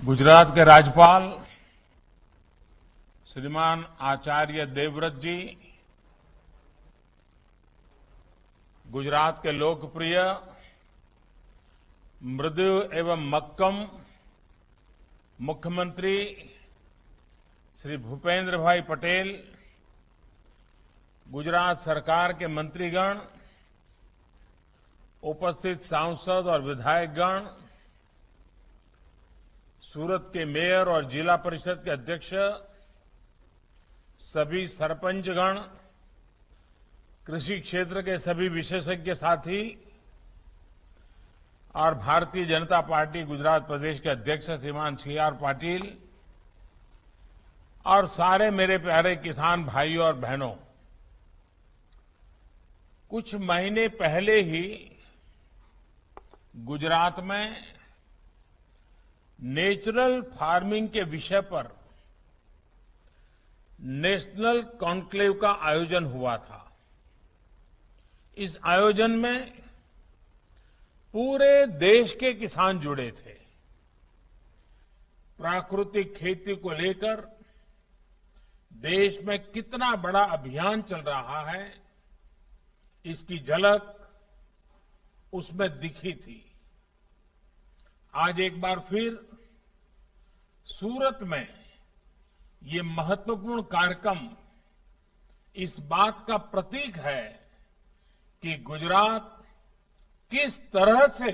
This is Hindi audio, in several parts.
गुजरात के राज्यपाल श्रीमान आचार्य देवव्रत जी, गुजरात के लोकप्रिय मृदु एवं मक्कम मुख्यमंत्री श्री भूपेंद्र भाई पटेल, गुजरात सरकार के मंत्रीगण, उपस्थित सांसद और विधायकगण, सूरत के मेयर और जिला परिषद के अध्यक्ष, सभी सरपंचगण, कृषि क्षेत्र के सभी विशेषज्ञ साथी और भारतीय जनता पार्टी गुजरात प्रदेश के अध्यक्ष श्रीमान सी.आर. पाटिल और सारे मेरे प्यारे किसान भाइयों और बहनों, कुछ महीने पहले ही गुजरात में नेचुरल फार्मिंग के विषय पर नेशनल कॉन्क्लेव का आयोजन हुआ था। इस आयोजन में पूरे देश के किसान जुड़े थे। प्राकृतिक खेती को लेकर देश में कितना बड़ा अभियान चल रहा है, इसकी झलक उसमें दिखी थी। आज एक बार फिर सूरत में ये महत्वपूर्ण कार्यक्रम इस बात का प्रतीक है कि गुजरात किस तरह से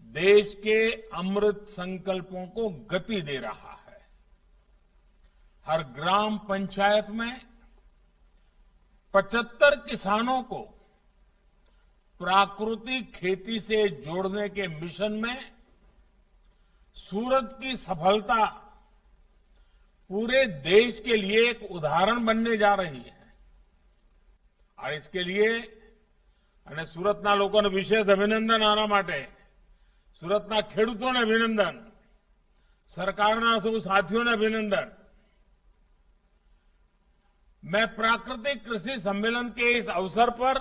देश के अमृत संकल्पों को गति दे रहा है। हर ग्राम पंचायत में 75 किसानों को प्राकृतिक खेती से जोड़ने के मिशन में सूरत की सफलता पूरे देश के लिए एक उदाहरण बनने जा रही है। और इसके लिए અને સુરતના લોકોને વિશેષ અભિનંદન આના માટે, સુરતના ખેડૂતોને અભિનંદન, સરકારના સૌ સાથીઓને અભિનંદન। मैं प्राकृतिक कृषि सम्मेलन के इस अवसर पर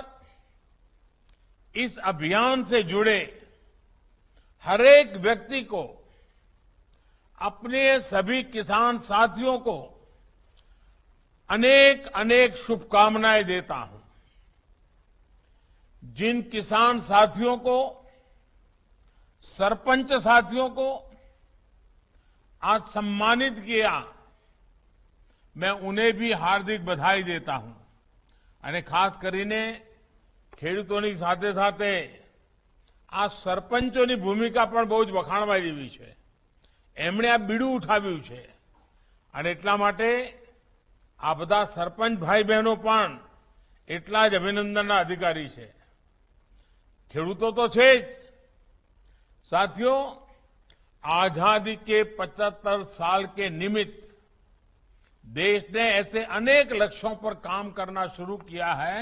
इस अभियान से जुड़े हर एक व्यक्ति को, अपने सभी किसान साथियों को अनेक अनेक शुभकामनाएं देता हूं। जिन किसान साथियों को, सरपंच साथियों को आज सम्मानित किया, मैं उन्हें भी हार्दिक बधाई देता हूं। અને ખાસ કરીને ખેડૂતોની સાથે સાથે આ સરપંચોની ભૂમિકા પણ બહુ જ વખાણવા જેવી છે। એમણે આ બીડું ઉઠાવ્યું છે અને એટલા માટે આ બધા સરપંચ ભાઈ બહેનો પણ એટલા જ અભિનંદનના અધિકારી છે। ખેડૂતો તો છે જ, साथियों, आजादी के 75 साल के निमित्त देश ने ऐसे अनेक लक्ष्यों पर काम करना शुरू किया है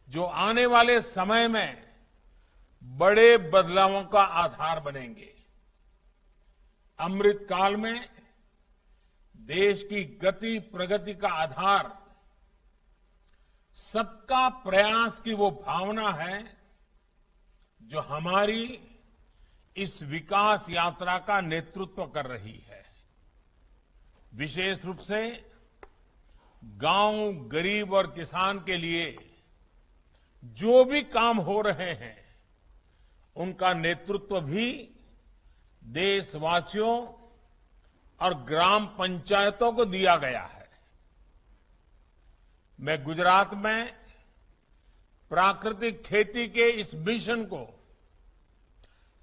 जो आने वाले समय में बड़े बदलावों का आधार बनेंगे। अमृत काल में देश की गति प्रगति का आधार सबका प्रयास की वो भावना है जो हमारी इस विकास यात्रा का नेतृत्व कर रही है। विशेष रूप से गांव, गरीब और किसान के लिए जो भी काम हो रहे हैं, उनका नेतृत्व भी देशवासियों और ग्राम पंचायतों को दिया गया है। मैं गुजरात में प्राकृतिक खेती के इस मिशन को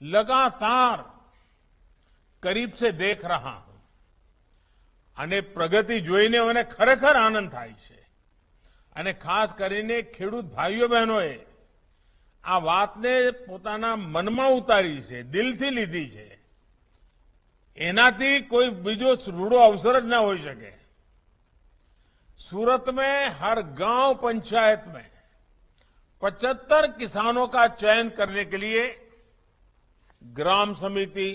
लगातार करीब से देख रहा हूं અને પ્રગતિ જોઈને મને ખરેખર આનંદ થાય છે। અને ખાસ કરીને ખેડૂત ભાઈઓ બહેનોએ આ વાતને પોતાના મનમાં ઉતારી છે, દિલથી લીધી છે। એનાથી કોઈ બીજો રૂડો અવસર જ ના હોઈ શકે। सूरत में हर गांव पंचायत में 75 किसानों का चयन करने के लिए ग्राम समिति,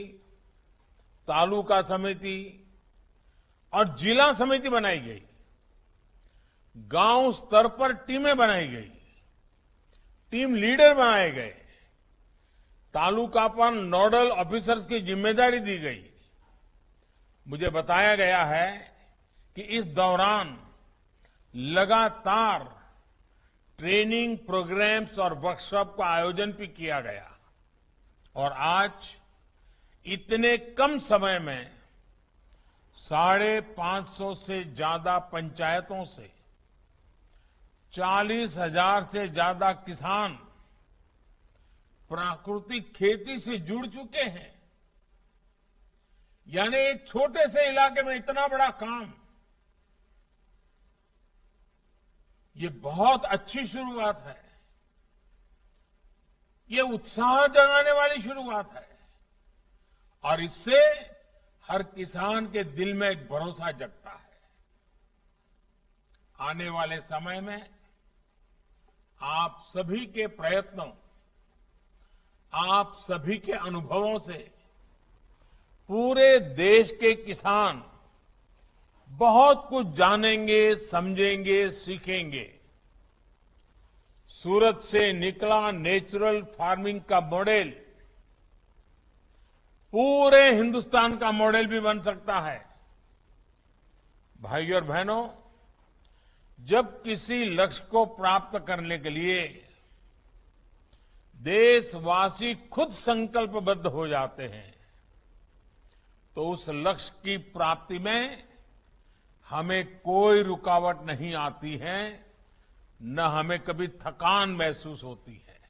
तालुका समिति और जिला समिति बनाई गई। गांव स्तर पर टीमें बनाई गई, टीम लीडर बनाए गए, तालुका पर नोडल ऑफिसर्स की जिम्मेदारी दी गई मुझे बताया गया है कि इस दौरान लगातार ट्रेनिंग प्रोग्राम्स और वर्कशॉप का आयोजन भी किया गया और आज इतने कम समय में 550 से ज्यादा पंचायतों से 40,000 से ज्यादा किसान प्राकृतिक खेती से जुड़ चुके हैं। यानी एक छोटे से इलाके में इतना बड़ा काम, ये बहुत अच्छी शुरुआत है। ये उत्साह जगाने वाली शुरुआत है और इससे हर किसान के दिल में एक भरोसा जगता है। आने वाले समय में आप सभी के प्रयत्नों, आप सभी के अनुभवों से पूरे देश के किसान बहुत कुछ जानेंगे, समझेंगे, सीखेंगे। सूरत से निकला नेचुरल फार्मिंग का मॉडल पूरे हिंदुस्तान का मॉडल भी बन सकता है। भाइयों और बहनों, जब किसी लक्ष्य को प्राप्त करने के लिए देशवासी खुद संकल्पबद्ध हो जाते हैं तो उस लक्ष्य की प्राप्ति में हमें कोई रुकावट नहीं आती है, न हमें कभी थकान महसूस होती है।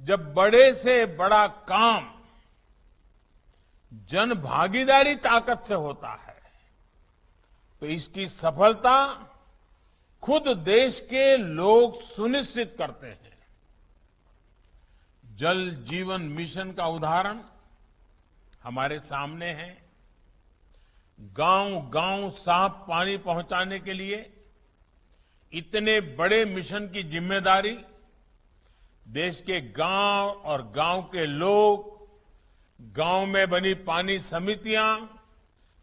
जब बड़े से बड़ा काम जन भागीदारी ताकत से होता है तो इसकी सफलता खुद देश के लोग सुनिश्चित करते हैं। जल जीवन मिशन का उदाहरण हमारे सामने है। गांव गांव साफ पानी पहुंचाने के लिए इतने बड़े मिशन की जिम्मेदारी देश के गांव और गांव के लोग, गांव में बनी पानी समितियां,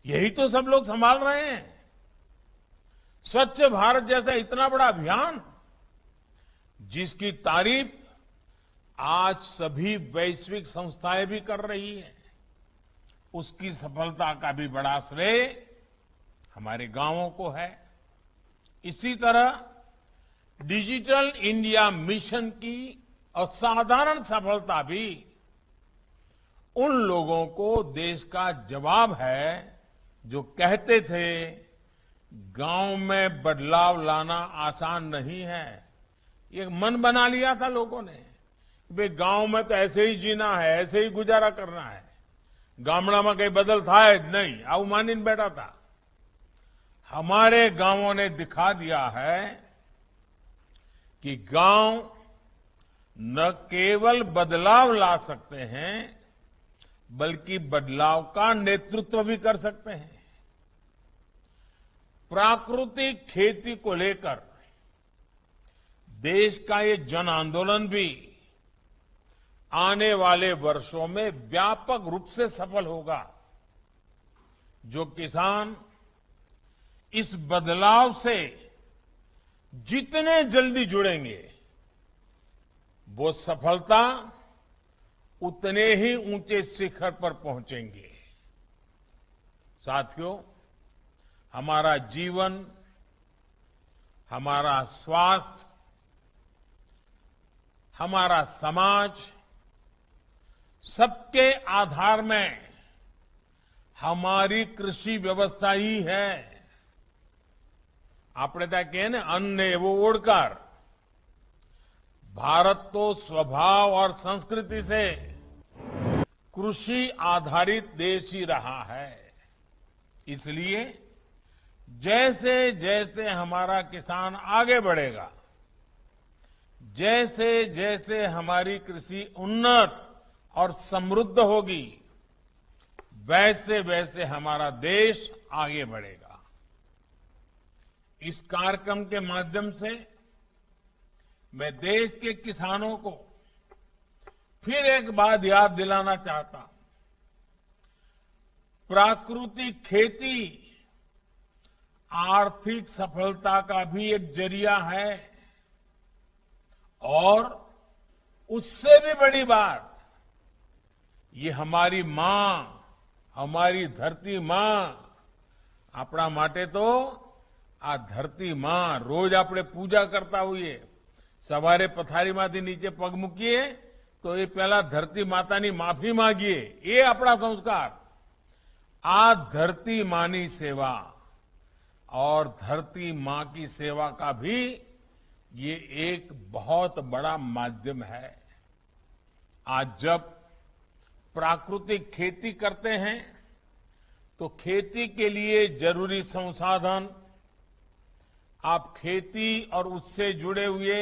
यही तो सब लोग संभाल रहे हैं। स्वच्छ भारत जैसा इतना बड़ा अभियान जिसकी तारीफ आज सभी वैश्विक संस्थाएं भी कर रही हैं, उसकी सफलता का भी बड़ा श्रेय हमारे गांवों को है। इसी तरह डिजिटल इंडिया मिशन की असाधारण सफलता भी उन लोगों को देश का जवाब है जो कहते थे गांव में बदलाव लाना आसान नहीं है। ये मन बना लिया था लोगों ने, भाई गांव में तो ऐसे ही जीना है, ऐसे ही गुजारा करना है, गामड़ा में कहीं बदल था नहीं, आऊ मानीन बैठा था। हमारे गांवों ने दिखा दिया है कि गांव न केवल बदलाव ला सकते हैं बल्कि बदलाव का नेतृत्व भी कर सकते हैं। प्राकृतिक खेती को लेकर देश का ये जन आंदोलन भी आने वाले वर्षों में व्यापक रूप से सफल होगा। जो किसान इस बदलाव से जितने जल्दी जुड़ेंगे वो सफलता उतने ही ऊंचे शिखर पर पहुंचेंगे। साथियों, हमारा जीवन, हमारा स्वास्थ्य, हमारा समाज, सबके आधार में हमारी कृषि व्यवस्था ही है। આપણે ત્યાં કહે ને અન્ન એવો ઓળકાર। भारत तो स्वभाव और संस्कृति से कृषि आधारित देश ही रहा है। इसलिए जैसे जैसे हमारा किसान आगे बढ़ेगा, जैसे जैसे हमारी कृषि उन्नत और समृद्ध होगी, वैसे वैसे हमारा देश आगे बढ़ेगा। इस कार्यक्रम के माध्यम से मैं देश के किसानों को फिर एक बात याद दिलाना चाहता हूं। प्राकृतिक खेती आर्थिक सफलता का भी एक जरिया है और उससे भी बड़ी बात, ये हमारी मां, અમારી ધરતી માં આપણા માટે તો આ ધરતી માં રોજ આપણે પૂજા કરતા હોઈએ. સવારે પથારીમાંથી નીચે પગ મૂકીએ તો એ પહેલા ધરતી માતાની માફી માંગીએ. એ આપણા સંસ્કાર. આ धरती मानी सेवा और धरती मां की सेवा का भी ये एक बहुत बड़ा माध्यम है. आज जब प्राकृतिक खेती करते हैं तो खेती के लिए जरूरी संसाधन आप खेती और उससे जुड़े हुए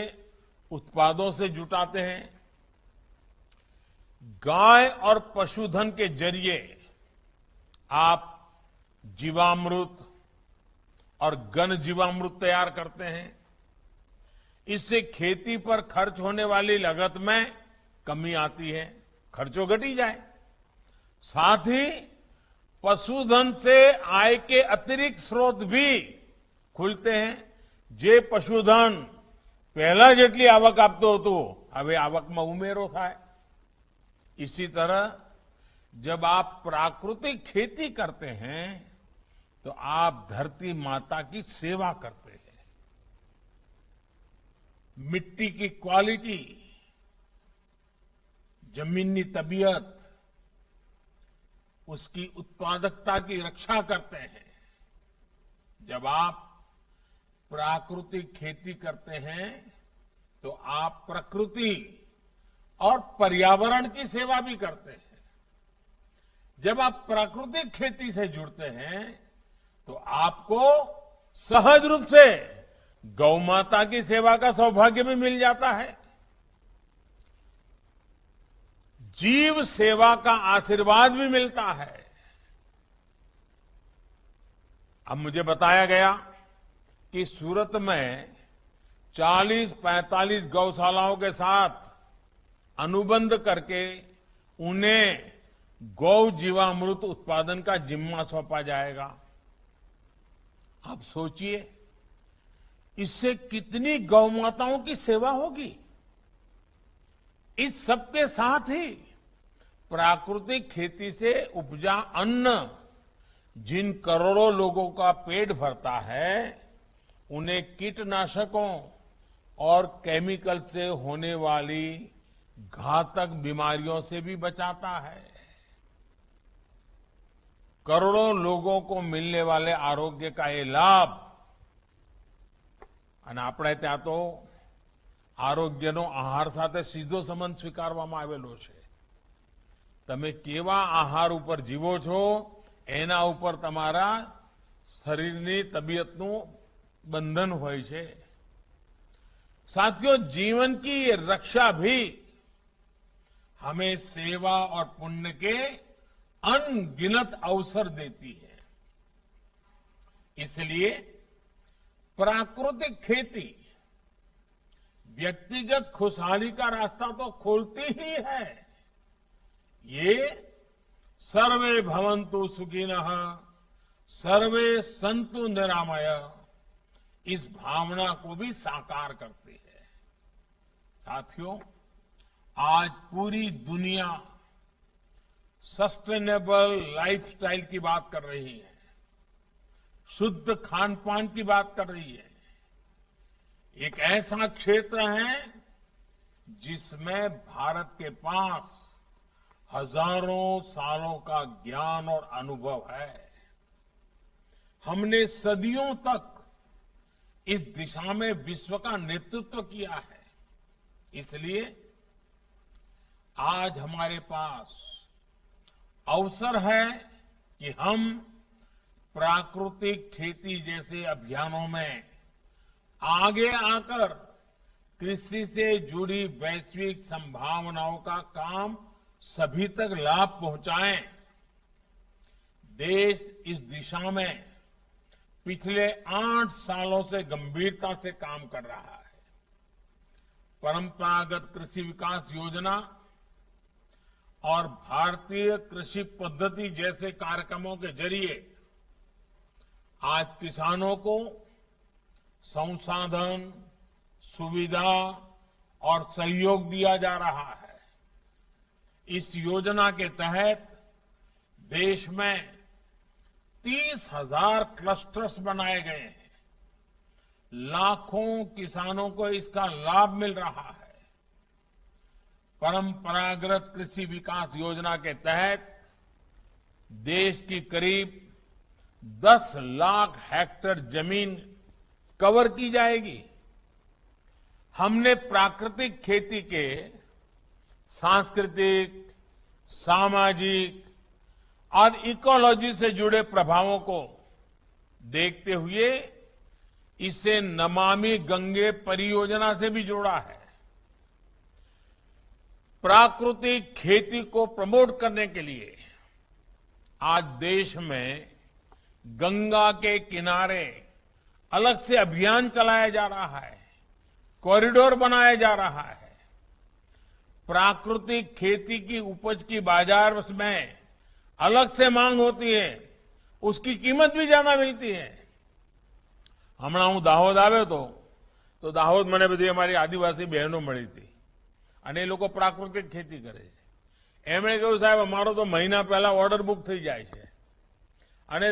उत्पादों से जुटाते हैं. गाय और पशुधन के जरिए आप जीवामृत और घन जीवामृत तैयार करते हैं. इससे खेती पर खर्च होने वाली लागत में कमी आती है, खर्चों घटी जाए. साथ ही पशुधन से आय के अतिरिक्त स्रोत भी खुलते हैं. जे पशुधन पहला જેટલી આવક આપતો હતો હવે આવકમાં ઉમેરો થાય. इसी तरह जब आप प्राकृतिक खेती करते हैं तो आप धरती माता की सेवा करते हैं. मिट्टी की क्वालिटी, जमीनी तबीयत, उसकी उत्पादकता की रक्षा करते हैं. जब आप प्राकृतिक खेती करते हैं तो आप प्रकृति और पर्यावरण की सेवा भी करते हैं. जब आप प्राकृतिक खेती से जुड़ते हैं तो आपको सहज रूप से गौ माता की सेवा का सौभाग्य भी मिल जाता है. जीव सेवा का आशीर्वाद भी मिलता है. अब मुझे बताया गया कि सूरत में 40-45 गौशालाओं के साथ अनुबंध करके उन्हें गौ जीवामृत उत्पादन का जिम्मा सौंपा जाएगा. आप सोचिए इससे कितनी गौ माताओं की सेवा होगी. इस सबके साथ ही प्राकृतिक खेती से उपजा अन्न जिन करोड़ों लोगों का पेट भरता है उन्हें कीटनाशकों और केमिकल से होने वाली घातक बीमारियों से भी बचाता है. करोड़ों लोगों को मिलने वाले आरोग्य का ये लाभ અને આપણે ત્યાં તો આરોગ્યનો આહાર સાથે સીધો સંબંધ સ્વીકારવામાં આવેલો છે. તમે કેવા આહાર ઉપર જીવો છો એના ઉપર તમારા શરીરની તબિયતનું બંધન હોય છે. साथियों, जीवन की ये रक्षा भी हमें सेवा और पुण्य के अनगिनत अवसर देती है. इसलिए प्राकृतिक खेती व्यक्तिगत खुशहाली का रास्ता तो खोलती ही है. ये सर्वे भवन्तु सुखिनः सर्वे सन्तु निरामय इस भावना को भी साकार करती है. साथियों, आज पूरी दुनिया सस्टेनेबल लाइफस्टाइल की बात कर रही है, शुद्ध खान पान की बात कर रही है. एक ऐसा क्षेत्र है जिसमें भारत के पास हजारों सालों का ज्ञान और अनुभव है. हमने सदियों तक इस दिशा में विश्व का नेतृत्व किया है. इसलिए आज हमारे पास अवसर है कि हम प्राकृतिक खेती जैसे अभियानों में आगे आकर कृषि से जुड़ी वैश्विक संभावनाओं का काम सभी तक लाभ पहुंचाएं. देश इस दिशा में पिछले 8 सालों से गंभीरता से काम कर रहा है. परंपरागत कृषि विकास योजना और भारतीय कृषि पद्धति जैसे कार्यक्रमों के जरिए आज किसानों को संसाधन, सुविधा और सहयोग दिया जा रहा है. इस योजना के तहत देश में 30,000 क्लस्टर्स बनाए गए हैं। लाखों किसानों को इसका लाभ मिल रहा है। परंपरागत कृषि विकास योजना के तहत देश की करीब 10 लाख हेक्टेयर जमीन कवर की जाएगी। हमने प्राकृतिक खेती के सांस्कृतिक, सामाजिक और इकोलॉजी से जुड़े प्रभावों को देखते हुए इसे नमामि गंगे परियोजना से भी जोड़ा है। प्राकृतिक खेती को प्रमोट करने के लिए आज देश में गंगा के किनारे अलग से अभियान चलाया जा रहा है, कॉरिडोर बनाया जा रहा है। प्राकृतिक खेती की उपज की बाजार में अलग से मांग होती है, उसकी कीमत भी ज्यादा मिलती है। હમણાં હું દાહોદ આવ્યો તો દાહોદ મને બધી અમારી આદિવાસી બહેનો મળી હતી અને એ લોકો પ્રાકૃતિક ખેતી કરે છે. એમણે કહ્યું, સાહેબ અમારો તો મહિના પહેલા ઓર્ડર બુક થઈ જાય છે અને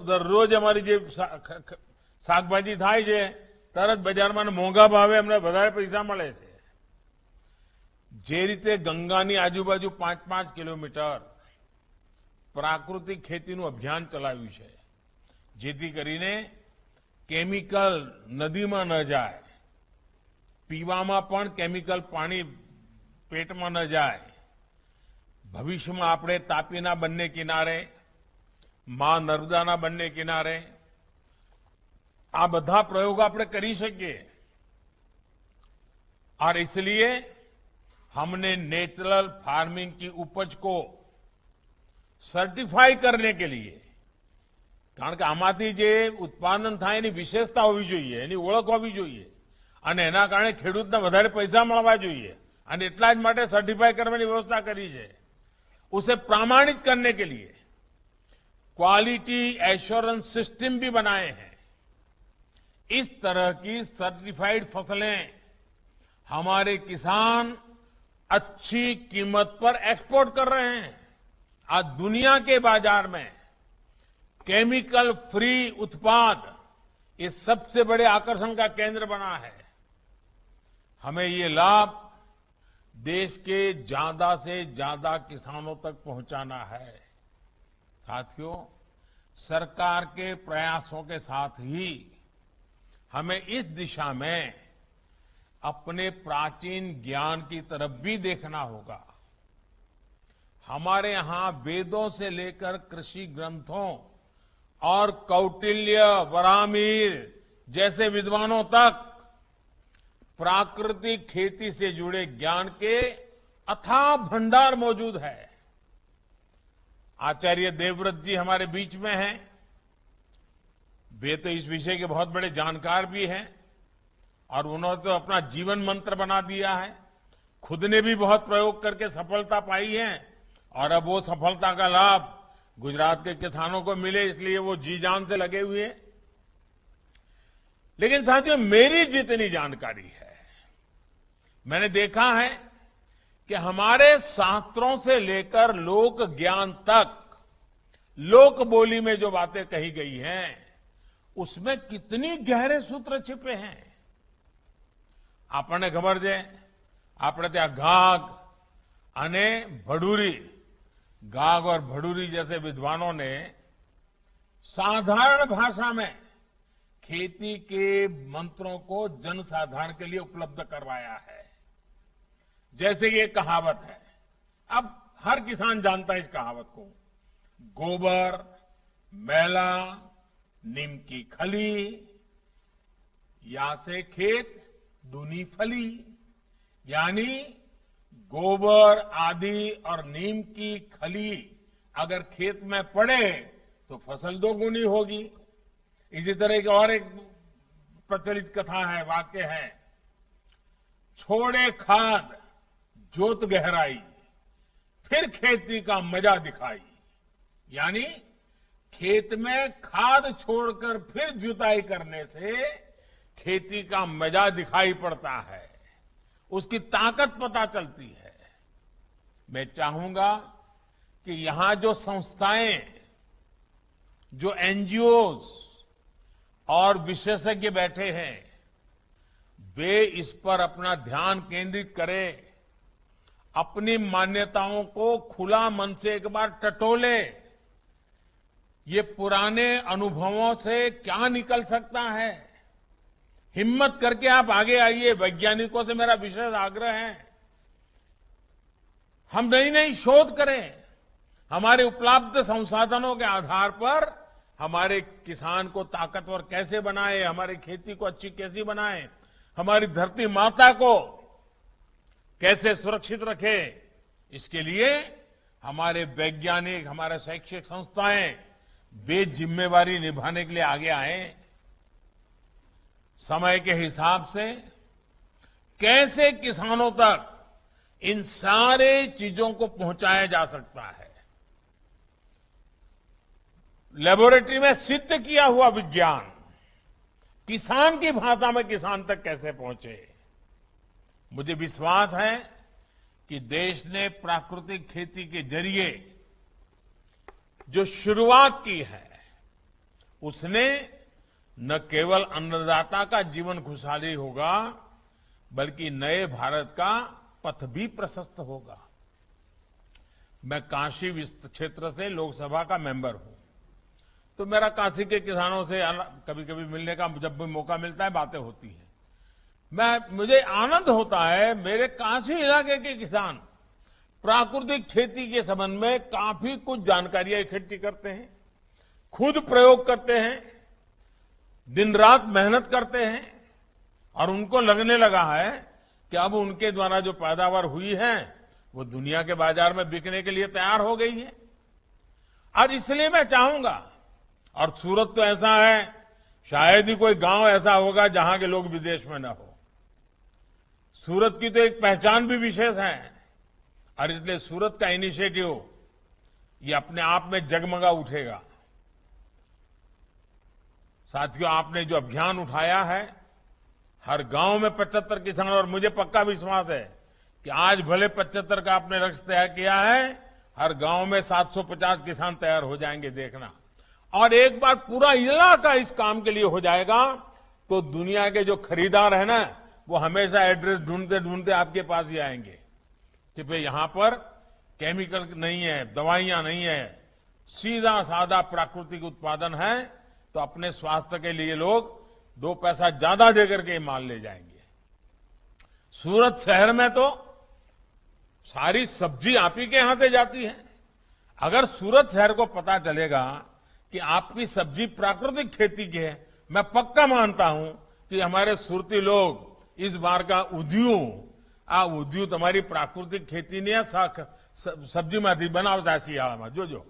દરરોજ અમારી જે શાકભાજી થાય છે તરત બજારમાં મોંઘા ભાવે અમને વધારે પૈસા મળે છે. જે રીતે ગંગાની આજુબાજુ 5-5 કિલોમીટર પ્રાકૃતિક ખેતીનું અભિયાન ચલાવ્યું છે, જેથી કરીને કેમિકલ નદીમાં ન જાય, પીવામાં પણ કેમિકલ પાણી પેટમાં ન જાય. ભવિષ્યમાં આપણે તાપીના બંને કિનારે, માં નર્મદાના બંને કિનારે આ બધા પ્રયોગો આપણે કરી શકીએ. और इसलिए हमने नेचुरल फार्मिंग की उपज को सर्टिफाई करने के लिए, કારણ કે આમાંથી જે ઉત્પાદન થાય એની વિશેષતા હોવી જોઈએ, એની ઓળખ હોવી જોઈએ અને એના કારણે ખેડૂતને વધારે પૈસા મળવા જોઈએ અને એટલા જ માટે સર્ટિફાઈ કરવાની વ્યવસ્થા કરી છે. उसे प्रमाणित करने के लिए क्वालिटी एश्योरेंस सिस्टम भी बनाए हैं. इस तरह की सर्टिफाइड फसलें हमारे किसान अच्छी कीमत पर एक्सपोर्ट कर रहे हैं. आज दुनिया के बाजार में केमिकल फ्री उत्पाद ये सबसे बड़े आकर्षण का केंद्र बना है. हमें ये लाभ देश के ज्यादा से ज्यादा किसानों तक पहुंचाना है. साथियों, सरकार के प्रयासों के साथ ही हमें इस दिशा में अपने प्राचीन ज्ञान की तरफ भी देखना होगा. हमारे यहां वेदों से लेकर कृषि ग्रंथों और कौटिल्य, वरामीर जैसे विद्वानों तक प्राकृतिक खेती से जुड़े ज्ञान के अथाह भंडार मौजूद है. आचार्य देवव्रत जी हमारे बीच में हैं. वे तो इस विषय के बहुत बड़े जानकार भी हैं और उन्होंने तो अपना जीवन मंत्र बना दिया है. खुद ने भी बहुत प्रयोग करके सफलता पाई है और अब वो सफलता का लाभ गुजरात के किसानों को मिले, इसलिए वो जी जान से लगे हुए हैं. लेकिन साथियों, मेरी जितनी जानकारी है, मैंने देखा है कि हमारे शास्त्रों से लेकर लोक ज्ञान तक लोक बोली में जो बातें कही गई हैं, उसमें कितनी गहरे सूत्र छिपे हैं. આપણને ખબર છે, આપણે ત્યાં ઘાઘ અને ભડૂરી, घाघ और भड़ूरी जैसे विद्वानों ने साधारण भाषा में खेती के मंत्रों को जनसाधारण के लिए उपलब्ध करवाया है. जैसे कि एक कहावत है, अब हर किसान जानता है इस कहावत को, गोबर मैला नीम की खली, या से खेत दूनी फली. यानी गोबर आदि और नीम की खली अगर खेत में पड़े तो फसल दोगुनी होगी. इसी तरह की और एक प्रचलित कथा है, वाक्य है, छोड़े खाद जोत गहराई फिर खेती का मजा दिखाई. यानी खेत में खाद छोड़कर फिर जुताई करने से खेती का मजा दिखाई पड़ता है, उसकी ताकत पता चलती है. मैं चाहूंगा कि यहां जो संस्थाएं, जो एनजीओज और विशेषज्ञ बैठे हैं, वे इस पर अपना ध्यान केंद्रित करें, अपनी मान्यताओं को खुला मन से एक बार टटोले। ये पुराने अनुभवों से क्या निकल सकता है, हिम्मत करके आप आगे आइए। वैज्ञानिकों से मेरा विशेष आग्रह है, हम नई नई शोध करें, हमारे उपलब्ध संसाधनों के आधार पर हमारे किसान को ताकतवर कैसे बनाए, हमारी खेती को अच्छी कैसे बनाए, हमारी धरती माता को कैसे सुरक्षित रखे। इसके लिए हमारे वैज्ञानिक, हमारे शैक्षिक संस्थाएं, वे जिम्मेवारी निभाने के लिए आगे आए। समय के हिसाब से कैसे किसानों तक इन सारे चीजों को पहुंचाया जा सकता है, लेबोरेटरी में सिद्ध किया हुआ विज्ञान किसान की भाषा में किसान तक कैसे पहुंचे। मुझे विश्वास है कि देश ने प्राकृतिक खेती के जरिए जो शुरुआत की है, उसने न केवल अन्नदाता का जीवन खुशहाली होगा, बल्कि नए भारत का पथ भी प्रशस्त होगा। मैं काशी क्षेत्र से लोकसभा का मेंबर हूं, तो मेरा काशी के किसानों से कभी कभी मिलने का जब भी मौका मिलता है, बातें होती हैं। मुझे आनंद होता है, मेरे काशी इलाके के किसान प्राकृतिक खेती के संबंध में काफी कुछ जानकारियां इकट्ठी करते हैं, खुद प्रयोग करते हैं, दिन रात मेहनत करते हैं, और उनको लगने लगा है कि अब उनके द्वारा जो पैदावार हुई है वो दुनिया के बाजार में बिकने के लिए तैयार हो गई है। और इसलिए मैं चाहूंगा, और सूरत तो ऐसा है, शायद ही कोई गांव ऐसा होगा जहां के लोग विदेश में न हो। सूरत की तो एक पहचान भी विशेष है, और इसलिए सूरत का इनिशिएटिव ये अपने आप में जगमगा उठेगा। साथियों, आपने जो अभियान उठाया है, हर गांव में 75 किसान, और मुझे पक्का विश्वास है कि आज भले 75 का आपने लक्ष्य तय किया है, हर गांव में 750 किसान तैयार हो जाएंगे, देखना। और एक बार पूरा इलाका इस काम के लिए हो जाएगा, तो दुनिया के जो खरीदार है ना, वो हमेशा एड्रेस ढूंढते ढूंढते आपके पास ही आएंगे कि भाई यहां पर केमिकल नहीं है, दवाइयां नहीं है, सीधा साधा प्राकृतिक उत्पादन है। तो अपने स्वास्थ्य के लिए लोग 2 पैसा ज्यादा देकर के माल ले जाएंगे। सूरत शहर में तो सारी सब्जी आप ही के यहां से जाती है। अगर सूरत शहर को पता चलेगा कि आपकी सब्जी प्राकृतिक खेती की है, मैं पक्का मानता हूं कि हमारे सूरती लोग इस बार का उद्यू तुम्हारी प्राकृतिक खेती नहीं है, सब्जी में बनावता શિયાળામાં જોજો।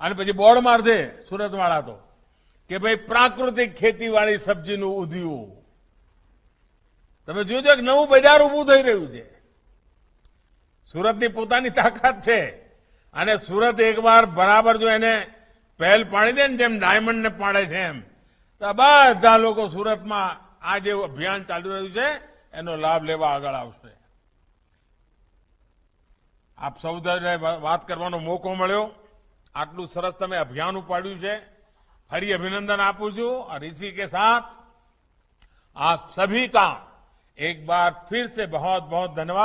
અને પછી બોર્ડ માર દે સુરત વાળા તો કે ભાઈ પ્રાકૃતિક ખેતી વાળી સબ્જીનું ઉદ્યુ। તમે જોજો એક નવું બજાર ઉભું થઈ રહ્યું છે। સુરતની પોતાની તાકાત છે, અને સુરત એકવાર બરાબર જો એને પહેલ પાડી દે ને, જેમ ડાયમંડ ને પાડે છે એમ, તો બધા લોકો સુરતમાં આ જે અભિયાન ચાલી રહ્યું છે એનો લાભ લેવા આગળ આવશે। આપ સૌ વાત કરવાનો મોકો મળ્યો, આટલું સરસ તમે અભિયાન ઉપાડ્યું છે, ફરી અભિનંદન આપું છું। और इसी के साथ आप सभी का एक बार फिर से बहुत बहुत धन्यवाद।